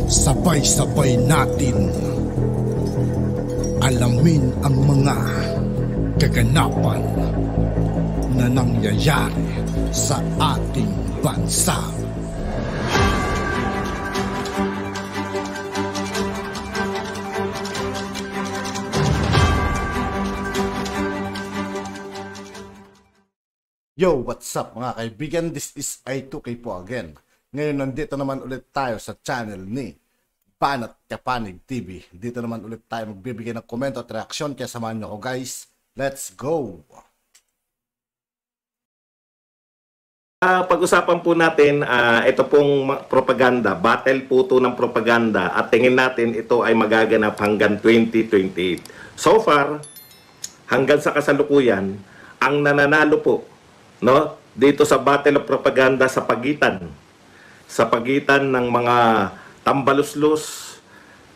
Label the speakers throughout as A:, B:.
A: Sabay-sabay natin alamin ang mga kaganapan na nangyayari sa ating bansa.
B: Yo, what's up mga kaibigan? This is I2K po again. Ngayon nandito naman ulit tayo sa channel ni Banat Kapanig TV. Dito naman ulit tayo magbibigay ng komento at reaksyon. Kaya samahan nyo ako guys. Let's go!
C: Pag-usapan po natin, ito pong propaganda, battle po ito ng propaganda at tingin natin ito ay magaganap hanggang 2028. So far, hanggang sa kasalukuyan, ang nananalo po dito sa battle of propaganda sa pagitan ng mga Tambaluslos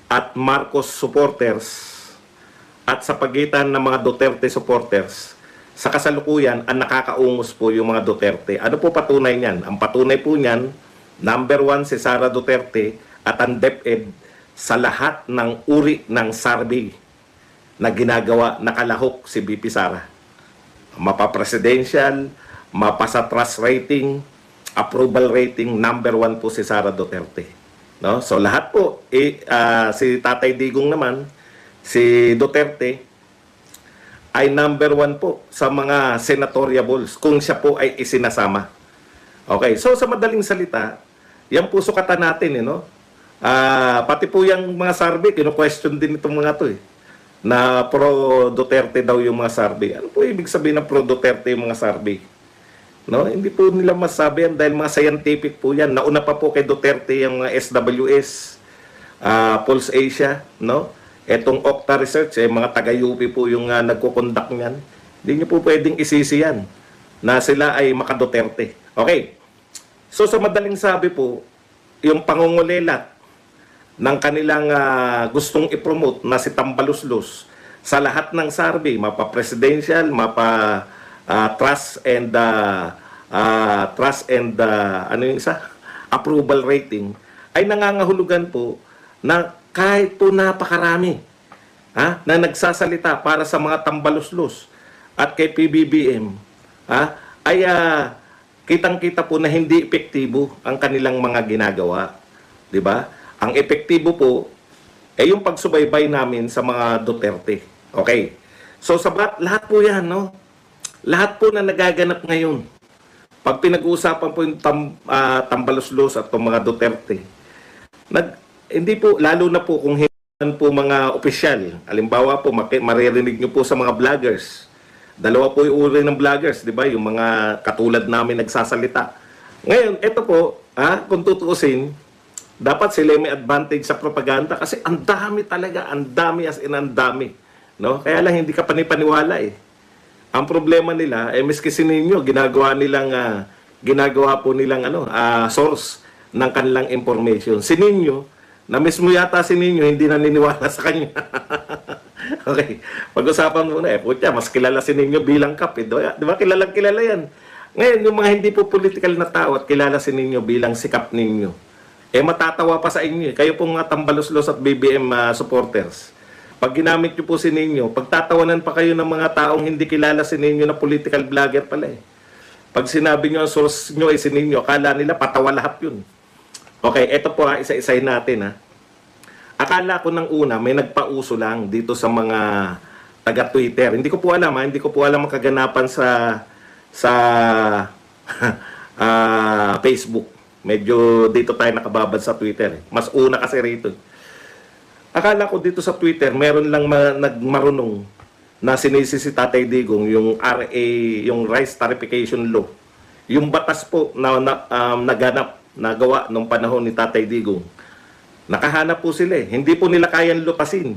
C: at Marcos supporters at sa pagitan ng mga Duterte supporters. Sa kasalukuyan, ang nakakaungos po yung mga Duterte. Ano po patunay niyan? Ang patunay po niyan, number 1 si Sara Duterte at ang DepEd sa lahat ng uri ng survey na ginagawa, nakalahok si BP Sara. Mapa-presidential, mapa sa trust rating, approval rating, number 1 po si Sara Duterte. No? So lahat po, si Tatay Digong naman, si Duterte, ay number 1 po sa mga senatoriables kung siya po ay isinasama. Okay, so sa madaling salita, yan po sukatan natin, pati po yung mga survey, kino-question din itong mga to na pro-Duterte daw yung mga survey. Ano po ibig sabihin ng pro-Duterte yung mga survey? No, hindi po nila masabi yan dahil mga scientific po yan. Nauna pa po kay Duterte yung SWS, Pulse Asia, Etong Okta Research, mga taga-UP po yung nagko-conduct niyan. Hindi niyo po pwedeng isisi yan na sila ay maka-Duterte. Okay. So sa madaling sabi po, yung pangungulilat ng kanilang gustong i-promote na si Tambaluslos sa lahat ng survey, mapa-presidential, trust and approval rating ay nangangahulugan po na kahit po napakarami na nagsasalita para sa mga Tambaluslos at kay PBBM ay kitang-kita po na hindi epektibo ang kanilang mga ginagawa, di ba? Ang epektibo po ay yung pagsubaybay namin sa mga Duterte. Okay. So lahat po 'yan, lahat po na nagaganap ngayon, pag pinag-uusapan po yung Tambaluslos at yung mga Duterte, hindi po, lalo na po kung hindi po mga opisyal, halimbawa po, maririnig nyo po sa mga vloggers. Dalawa po yung uri ng vloggers, di ba? Yung mga katulad namin nagsasalita. Ngayon, ito po, kung tutuusin, dapat sila may advantage sa propaganda kasi ang dami talaga, ang dami as in ang dami. Kaya lang hindi ka panipaniwala Ang problema nila, miski si Ninyo, ginagawa po nilang source ng kanilang information. Si Ninyo, na mismo yata si Ninyo, hindi naniniwala sa kanya. Okay, pag-usapan muna putya, mas kilala si Ninyo bilang kap. Di ba? Kilala yan. Ngayon, yung mga hindi po political na tao at kilala si Ninyo bilang si Kap Ninyo, matatawa pa sa inyo. Kayo pong mga Tambaluslos at BBM supporters. Pag ginamit nyo po si Ninyo, pagtatawanan pa kayo ng mga taong hindi kilala si Ninyo na political vlogger pala Pag sinabi nyo ang source nyo ay si Ninyo, akala nila patawa lahat yun. Okay, eto po isa-isahin natin Akala ko ng una, may nagpauso lang dito sa mga taga-Twitter. Hindi ko po alam hindi ko po alam ang kaganapan sa Facebook. Medyo dito tayo nakababad sa Twitter Mas una kasi rito. Akala ko dito sa Twitter, meron lang nagmarunong na sinisi si Tatay Digong yung RA, yung Rice Tarification Law. Yung batas po na nagawa nung panahon ni Tatay Digong. Nakahanap po sila Hindi po nila kayang lutasin.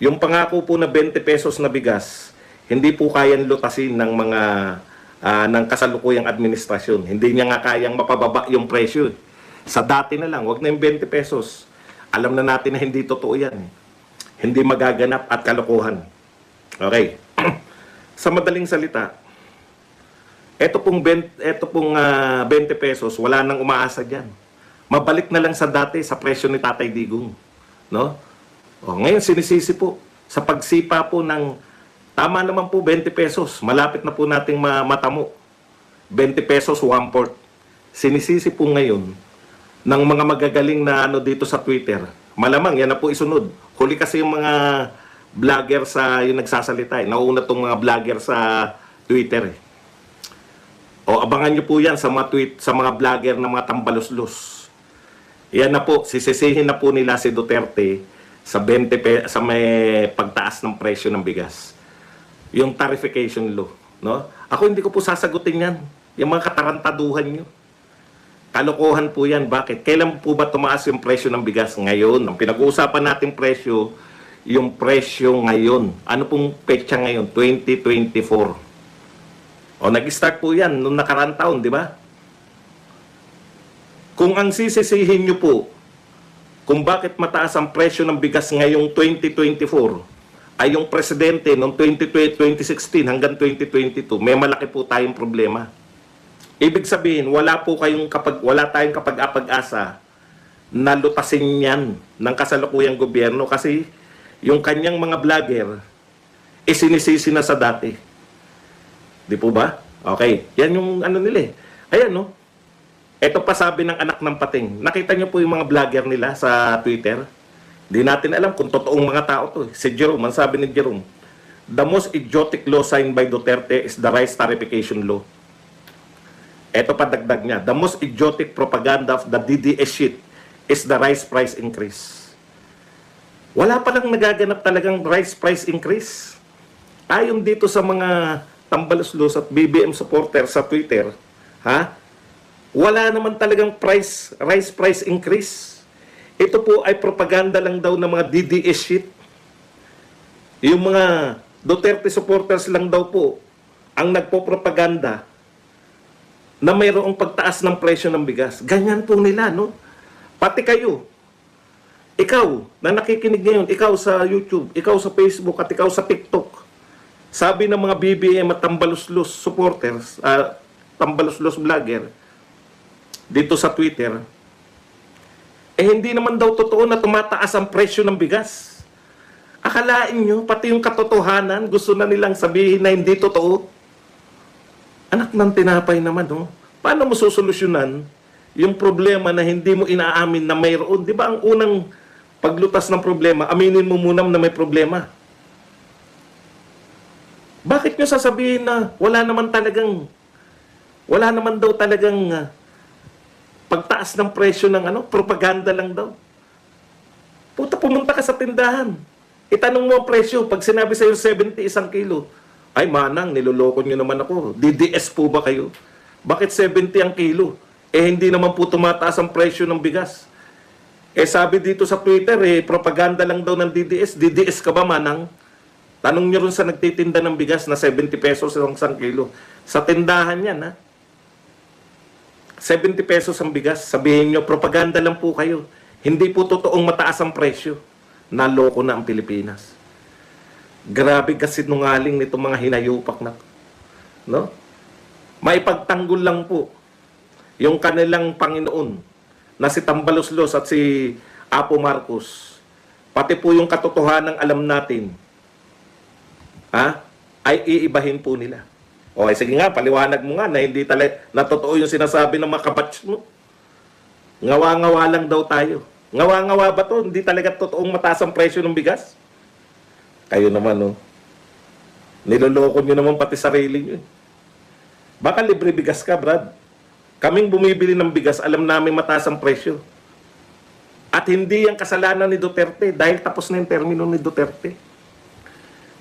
C: Yung pangako po na 20 pesos na bigas, hindi po kayang lutasin ng mga ng kasalukuyang administrasyon. Hindi niya nga kayang mapababa yung presyo. Sa dati na lang, wag na yung 20 pesos. Alam na natin na hindi totoo yan. Hindi magaganap at kalokohan. Okay. Sa madaling salita, ito pong 20 pesos, wala nang umaasa diyan. Mabalik na lang sa dati sa presyo ni Tatay Digong, no? O ngayon sinisisi po sa pagsipa po ng tama naman po 20 pesos. Malapit na po nating matamo. 20 pesos 1/4. Sinisisi po ngayon ng mga magagaling na dito sa Twitter. Malamang yan na po isunod. Huli kasi yung mga vlogger sa yung nagsasalita. Nauna tong mga vlogger sa Twitter. O abangan nyo po yan sa mga sa mga vlogger na mga tambaluslos. Yan na po, sisisihin na po nila si Duterte sa sa may pagtaas ng presyo ng bigas. Yung tarification law, no? Ako hindi ko po sasagutin yan. Yung mga katarantaduhan nyo. Kalokohan po yan. Bakit? Kailan po ba tumaas yung presyo ng bigas? Ngayon. Ang pinag-uusapan natin presyo, yung presyo ngayon. Ano pong petsa ngayon? 2024. O, nag-start po yan noong nakarang taon, di ba? Kung ang sisisihin nyo po, kung bakit mataas ang presyo ng bigas ngayong 2024, ay yung presidente noong 2016 hanggang 2022, may malaki po tayong problema. Ibig sabihin, wala tayong kapag-apag-asa na lutasin yan ng kasalukuyang gobyerno kasi yung kanyang mga vlogger sinisisi na sa dati. Di po ba? Okay. Yan yung nila eh. Ayan, no? Ito pa sabi ng anak ng pating. Nakita niyo po yung mga vlogger nila sa Twitter? Di natin alam kung totoong mga tao to. Si Jerome, ang sabi ni Jerome, the most idiotic law signed by Duterte is the rice tarification law. Ito pa dagdag niya, the most idiotic propaganda of the DDS shit is the rice price increase. Wala palang nagaganap talagang rice price increase. Ayon dito sa mga tambaluslos at BBM supporter sa Twitter, wala naman talagang rice price increase. Ito po ay propaganda lang daw ng mga DDS shit. Yung mga Duterte supporters lang daw po ang nagpo-propaganda na mayroong pagtaas ng presyo ng bigas. Ganyan po nila, no? Pati kayo, ikaw na nakikinig ngayon, ikaw sa YouTube, ikaw sa Facebook, at ikaw sa TikTok, sabi ng mga BBM at tambaluslos supporters, tambaluslos vlogger, dito sa Twitter, hindi naman daw totoo na tumataas ang presyo ng bigas. Akalain nyo, pati yung katotohanan, gusto na nilang sabihin na hindi totoo. Anak ng tinapay naman, no? Paano mo susolusyonan yung problema na hindi mo inaamin na mayroon? Di ba ang unang paglutas ng problema, aminin mo muna na may problema. Bakit nyo sasabihin na wala naman daw talagang pagtaas ng presyo ng propaganda lang daw? Puta, pumunta ka sa tindahan. Itanong mo ang presyo. Pag sinabi sa'yo 70 isang kilo, ay manang, niloloko nyo naman ako. DDS po ba kayo? Bakit 70 ang kilo? Hindi naman po tumataas ang presyo ng bigas. Sabi dito sa Twitter, propaganda lang daw ng DDS. DDS ka ba, manang? Tanong nyo rin sa nagtitinda ng bigas na 70 pesos ang isang kilo. Sa tindahan yan, 70 pesos ang bigas. Sabihin nyo, propaganda lang po kayo. Hindi po totoong mataas ang presyo. Naloko na ang Pilipinas. Grabe kasi nungaling nito mga hinayupak na. No? Maipagtanggol lang po yung kanilang Panginoon na si Tambaluslos at si Apo Marcos. Pati po yung katotohanan alam natin. Ay iibahin po nila. Okay, sige nga, paliwanag mo nga na hindi talaga na totoo yung sinasabi ng mga kabatch mo. Ngawa-ngawa lang daw tayo. Ngawa-ngawa ba to? Hindi talaga totoong mataas ang presyo ng bigas? Kayo naman, no? Niloloko nyo naman pati sarili nyo. Baka libre bigas ka, Brad. Kaming bumibili ng bigas, alam namin mataas ang presyo. At hindi ang kasalanan ni Duterte dahil tapos na yung termino ni Duterte.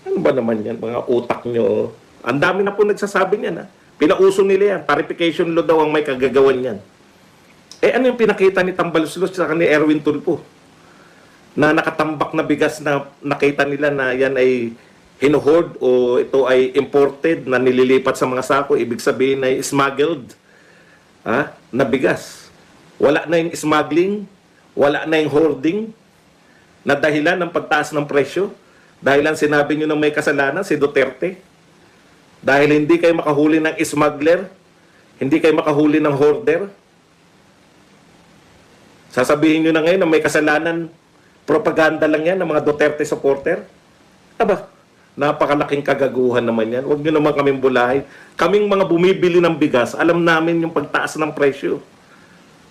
C: Ano ba naman yan, mga utak nyo? Ang dami na po nagsasabi niyan, Pinauso nila yan. Tarification law daw ang may kagagawan yan. Ano yung pinakita ni Tambaluslos sa ni Erwin Tulfo? Na nakatambak na bigas na nakita nila na yan ay hinuhord o ito ay imported na nililipat sa mga sako. Ibig sabihin ay smuggled na bigas. Wala na yung smuggling, wala na yung hoarding na dahilan ng pagtaas ng presyo. Dahil ang sinabi nyo na may kasalanan, si Duterte. Dahil hindi kayo makahuli ng smuggler, hindi kayo makahuli ng hoarder. Sasabihin nyo na ngayon na may kasalanan, propaganda lang yan ng mga Duterte supporter. Aba, napakalaking kagaguhan naman yan. Huwag nyo naman kaming bulahin. Kaming mga bumibili ng bigas, alam namin yung pagtaas ng presyo.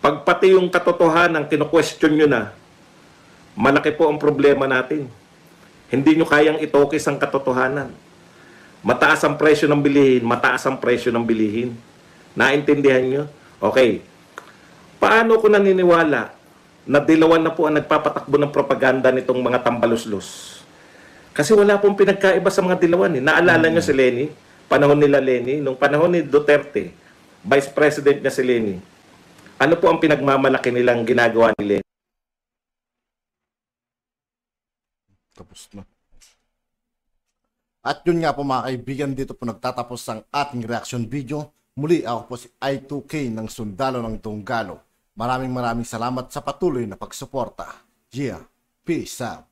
C: Pag pati yung katotohanan, kino-question nyo na, malaki po ang problema natin. Hindi nyo kayang itokis ang katotohanan. Mataas ang presyo ng bilihin, mataas ang presyo ng bilihin. Naintindihan nyo? Okay. Paano ko naniniwala na dilawan na po ang nagpapatakbo ng propaganda nitong mga tambaluslos? Kasi wala pong pinagkaiba sa mga dilawan. Naalala nyo si Lenny? Panahon nila Lenny? Nung panahon ni Duterte, Vice President niya si Lenny. Ano po ang pinagmamalaki nilang ginagawa ni Lenny?
B: Tapos na. At yun nga po mga kaibigan, dito po nagtatapos ang ating reaction video. Muli ako po si I2K ng Sundalo ng Tunggalo. Maraming salamat sa patuloy na pagsuporta. Yeah, peace out.